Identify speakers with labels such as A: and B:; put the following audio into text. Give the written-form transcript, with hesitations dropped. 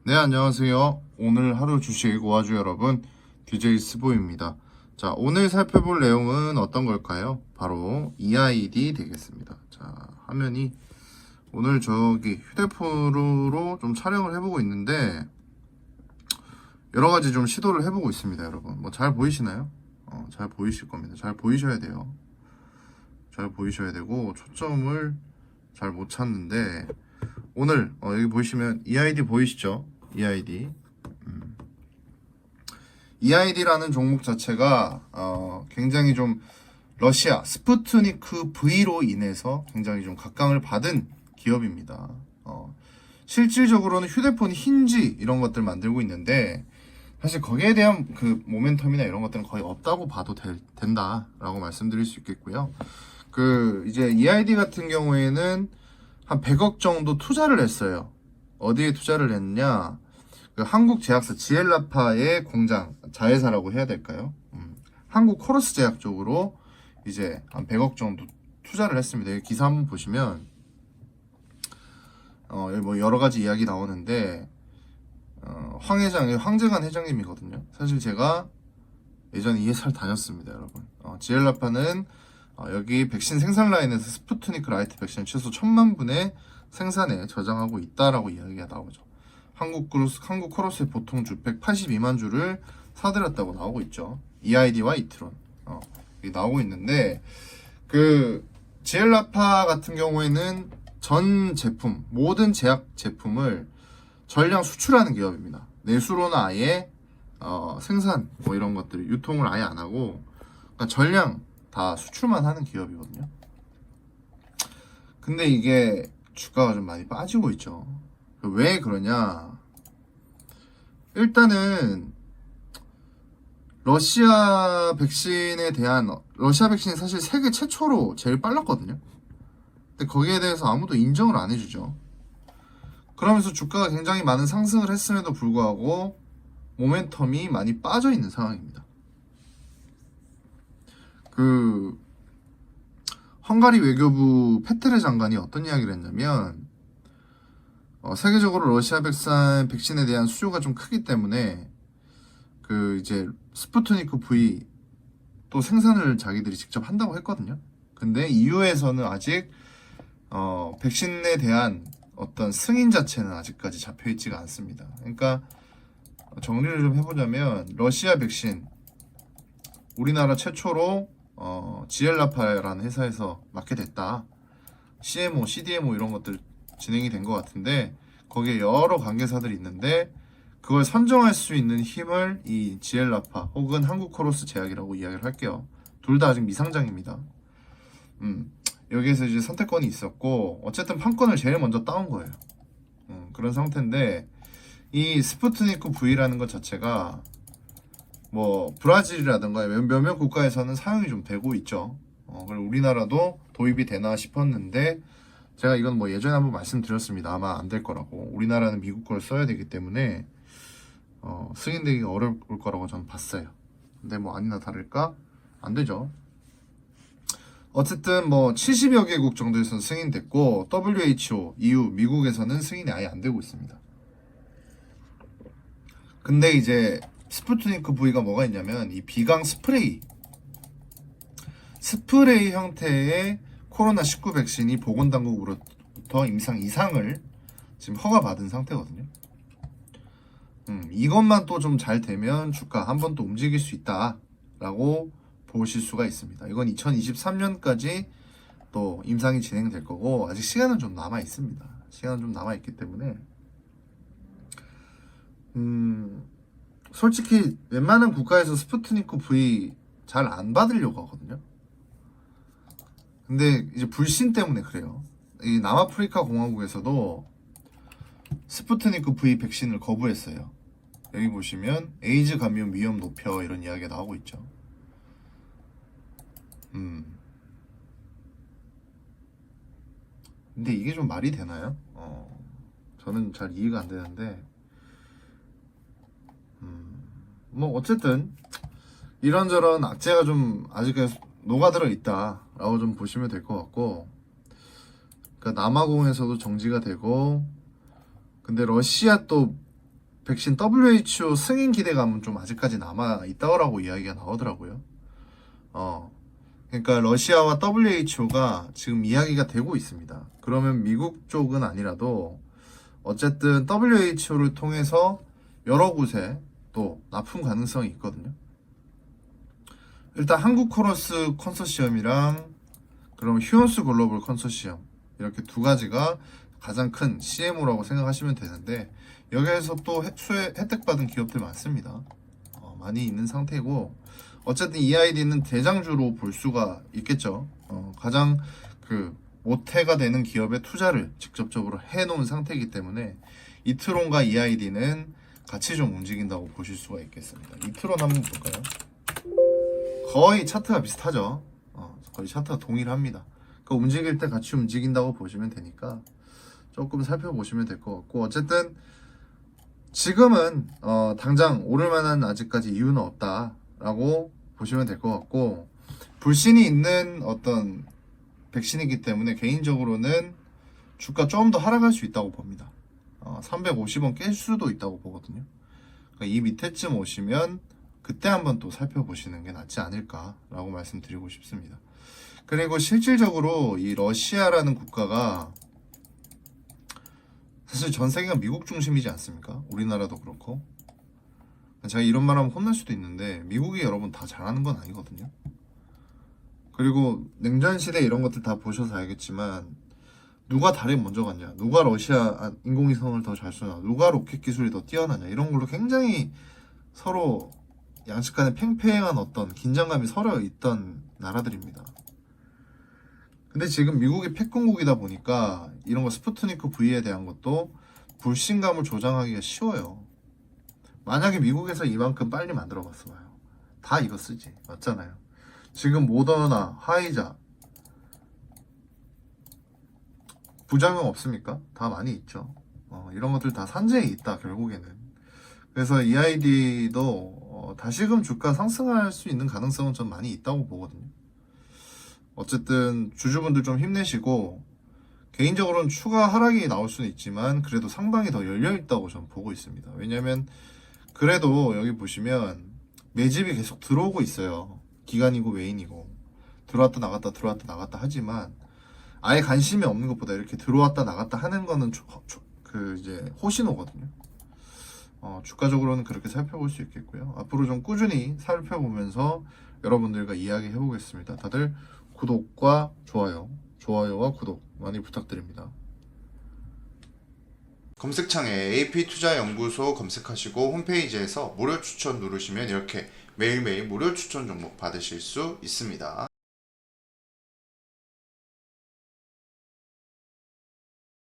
A: 네, 안녕하세요. 오늘 하루 주식 오아주 여러분, DJ 스보입니다. 자, 오늘 살펴볼 내용은 어떤 걸까요? 바로 EID 되겠습니다. 자, 화면이 오늘 저기 휴대폰으로 좀 촬영을 해보고 있는데 여러 가지 좀 시도를 해보고 있습니다, 여러분. 뭐 잘 보이시나요? 잘 보이실 겁니다. 잘 보이셔야 돼요. 잘 보이셔야 되고 초점을 잘 못 찾는데 오늘 여기 보시면 EID 보이시죠? EID. EID라는 종목 자체가 굉장히 좀 러시아 스푸트니크 V로 인해서 굉장히 좀 각광을 받은 기업입니다. 실질적으로는 휴대폰 힌지 이런 것들 만들고 있는데 사실 거기에 대한 그 모멘텀이나 이런 것들은 거의 없다고 봐도 된다라고 말씀드릴 수 있겠고요. 그 이제 EID 같은 경우에는 한 100억 정도 투자를 했어요. 어디에 투자를 했냐? 그 한국 제약사 지엘라파의 공장 자회사라고 해야 될까요? 한국 코러스 제약 쪽으로 이제 한 100억 정도 투자를 했습니다. 여기 기사 한번 보시면 여기 뭐 여러 가지 이야기 나오는데 황 회장, 황재관 회장님이거든요. 사실 제가 예전에 이 회사를 다녔습니다, 여러분. 지엘라파는 여기 백신 생산 라인에서 스푸트니크 라이트 백신 최소 1000만 분의 생산에 저장하고 있다라고 이야기가 나오죠. 한국 코러스의 보통 주팩 82만 주를 사들였다고 나오고 있죠. EID와 이트론 여기 나오고 있는데 그 지엘라파 같은 경우에는 전 제품 모든 제약 제품을 전량 수출하는 기업입니다. 내수로는 아예 생산 뭐 이런 것들 유통을 아예 안 하고 그러니까 전량 다 수출만 하는 기업이거든요. 근데 이게 주가가 좀 많이 빠지고 있죠. 왜 그러냐? 일단은 러시아 백신에 대한 러시아 백신이 사실 세계 최초로 제일 빨랐거든요. 근데 거기에 대해서 아무도 인정을 안 해주죠. 그러면서 주가가 굉장히 많은 상승을 했음에도 불구하고 모멘텀이 많이 빠져 있는 상황입니다. 그 헝가리 외교부 페테레 장관이 어떤 이야기를 했냐면 세계적으로 러시아 백신에 대한 수요가 좀 크기 때문에 그 이제 스푸트니크 V 또 생산을 자기들이 직접 한다고 했거든요. 근데 EU에서는 아직 백신에 대한 어떤 승인 자체는 아직까지 잡혀있지가 않습니다. 그러니까 정리를 좀 해보자면 러시아 백신 우리나라 최초로 지엘라파라는 회사에서 맡게 됐다. CMO, CDMO 이런 것들 진행이 된 것 같은데 거기에 여러 관계사들이 있는데 그걸 선정할 수 있는 힘을 이 지엘라파 혹은 한국코러스 제약이라고 이야기를 할게요. 둘 다 아직 미상장입니다. 여기에서 이제 선택권이 있었고 어쨌든 판권을 제일 먼저 따온 거예요. 그런 상태인데 이 스푸트니크 V라는 것 자체가 뭐 브라질이라든가 몇몇 국가에서는 사용이 좀 되고 있죠. 그리고 우리나라도 도입이 되나 싶었는데 제가 이건 뭐 예전에 한번 말씀드렸습니다. 아마 안 될 거라고. 우리나라는 미국 걸 써야 되기 때문에 승인되기가 어려울 거라고 저는 봤어요. 근데 뭐 아니나 다를까 안 되죠. 어쨌든 뭐 70여 개국 정도에서는 승인됐고 WHO, EU, 미국에서는 승인이 아예 안 되고 있습니다. 근데 이제 스푸트니크 V가 뭐가 있냐면 이 비강 스프레이 형태의 코로나19 백신이 보건당국으로부터 임상 이상을 지금 허가받은 상태거든요. 이것만 또 좀 잘 되면 주가 한번 또 움직일 수 있다라고 보실 수가 있습니다. 이건 2023년까지 또 임상이 진행될 거고 아직 시간은 좀 남아 있습니다. 시간은 좀 남아 있기 때문에 솔직히 웬만한 국가에서 스푸트니크 V 잘 안 받으려고 하거든요. 근데 이제 불신 때문에 그래요. 이 남아프리카 공화국에서도 스푸트니크 V 백신을 거부했어요. 여기 보시면 에이즈 감염 위험 높여 이런 이야기가 나오고 있죠. 근데 이게 좀 말이 되나요? 저는 잘 이해가 안 되는데 뭐 어쨌든 이런저런 악재가 좀 아직까지 녹아들어 있다라고 좀 보시면 될 것 같고 그러니까 남아공에서도 정지가 되고 근데 러시아 또 백신 WHO 승인 기대감은 좀 아직까지 남아 있다고 이야기가 나오더라고요. 그러니까 러시아와 WHO가 지금 이야기가 되고 있습니다. 그러면 미국 쪽은 아니라도 어쨌든 WHO를 통해서 여러 곳에 또 납품 가능성이 있거든요. 일단 한국 코러스 컨소시엄이랑 그럼 휴원스 글로벌 컨소시엄 이렇게 두 가지가 가장 큰 CMO라고 생각하시면 되는데 여기에서 또 혜택 받은 기업들 많습니다. 많이 있는 상태고 어쨌든 EID는 대장주로 볼 수가 있겠죠. 가장 그 모태가 되는 기업에 투자를 직접적으로 해놓은 상태이기 때문에 이트론과 EID는 같이 좀 움직인다고 보실 수가 있겠습니다. 이트론 한번 볼까요? 거의 차트가 비슷하죠. 거의 차트가 동일합니다. 그 움직일 때 같이 움직인다고 보시면 되니까 조금 살펴보시면 될 것 같고 어쨌든 지금은 당장 오를 만한 아직까지 이유는 없다라고 보시면 될 것 같고 불신이 있는 어떤 백신이기 때문에 개인적으로는 주가 좀 더 하락할 수 있다고 봅니다. 350원 깰 수도 있다고 보거든요. 그러니까 이 밑에쯤 오시면 그때 한번 또 살펴보시는 게 낫지 않을까라고 말씀드리고 싶습니다. 그리고 실질적으로 이 러시아라는 국가가 사실 전 세계가 미국 중심이지 않습니까? 우리나라도 그렇고. 제가 이런 말 하면 혼날 수도 있는데 미국이 여러분 다 잘하는 건 아니거든요. 그리고 냉전 시대 이런 것들 다 보셔서 알겠지만 누가 달에 먼저 갔냐, 누가 러시아 인공위성을 더 잘 쏘냐, 누가 로켓 기술이 더 뛰어나냐 이런 걸로 굉장히 서로 양측 간에 팽팽한 어떤 긴장감이 서로 있던 나라들입니다. 근데 지금 미국이 패권국이다 보니까 이런 거 스푸트니크 V에 대한 것도 불신감을 조장하기가 쉬워요. 만약에 미국에서 이만큼 빨리 만들어 봤어 봐요. 다 이거 쓰지. 맞잖아요. 지금 모더나, 화이자 부작용 없습니까? 다 많이 있죠. 이런 것들 다 산재에 있다 결국에는. 그래서 EID도 다시금 주가 상승할 수 있는 가능성은 좀 많이 있다고 보거든요. 어쨌든 주주분들 좀 힘내시고 개인적으로는 추가 하락이 나올 수는 있지만 그래도 상당히 더 열려있다고 저는 보고 있습니다. 왜냐면 그래도 여기 보시면 매집이 계속 들어오고 있어요. 기간이고 외인이고 들어왔다 나갔다 들어왔다 나갔다 하지만 아예 관심이 없는 것보다 이렇게 들어왔다 나갔다 하는 거는 이제 호신호거든요. 주가적으로는 그렇게 살펴볼 수 있겠고요. 앞으로 좀 꾸준히 살펴보면서 여러분들과 이야기 해보겠습니다. 다들 구독과 좋아요와 구독 많이 부탁드립니다.
B: 검색창에 AP투자연구소 검색하시고 홈페이지에서 무료 추천 누르시면 이렇게 매일매일 무료 추천 종목 받으실 수 있습니다.